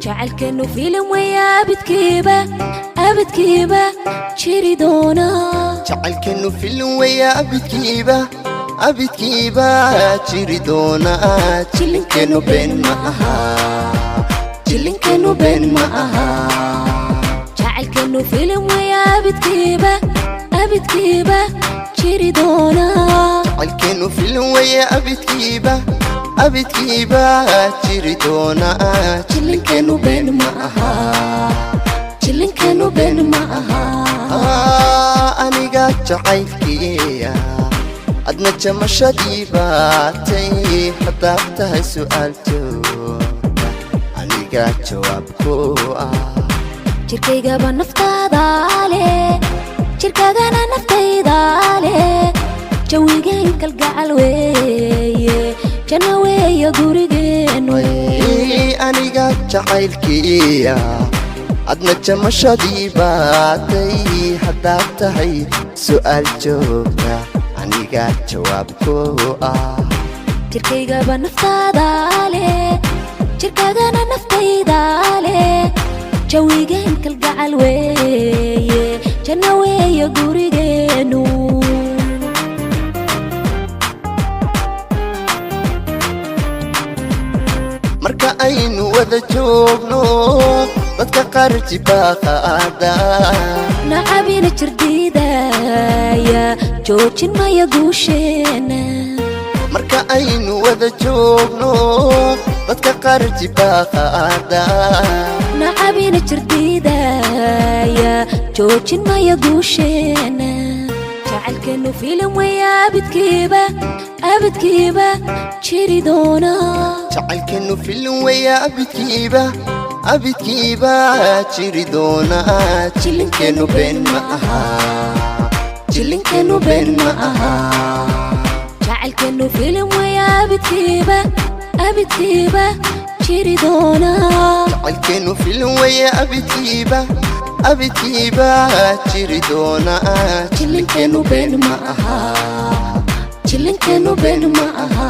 جعلكنو فيلم ويا بتكيبة أبتكيبة تشيريدونا جعلكنو فيلم ويا بتكيبة أبتكيبة تشيريدونا جلنكنو بين معها جلنكنو بين معها جعلكنو فيلم ويا بتكيبة أبتكيبة تشيريدونا جعلكنو فيلم ويا بتكيبة أبتكيبة تشيريدونا جلنكنو بين معها جلنكنو بين معها أنيقا جعلكيا أدنى جمشدي باتي حدابتها سؤال جوابا أنيقا جوابكو jirkayga ba naftaada leh jirkaagana naftayda leh jawigan kalgacal weeye janno weeye gurigeenu aniga jacaylkiya adna jamashadii baatay haddaad tahay su'aal joogta aniga jawaabku jirkayga ba naftaada leh jirkaagana naftayda leh jawigan kalgacal weeye janno weeye gurigeenu marka aynu wada joogno dadka qaar jibaqaada nacabina jirdiidaya joojin maya guusheena marka aynu wada joogno dadka qaar jibaqaada nacabina jirdiidaya joojin maya guusheena jacalkanu filim waya abidkiiba abidkiiba jiridoona jacalkanu filim waya abidkiiba abidkiiba jiridoona jilinkenu been ma aha jilinkenu been ma aha jacalkanu filim waya abidkiiba abidkiiba jiridoona jacalkenu filim waya abidkiiba abidkiiba jiridoona jilinkenu been ma aha jilinkenu been ma aha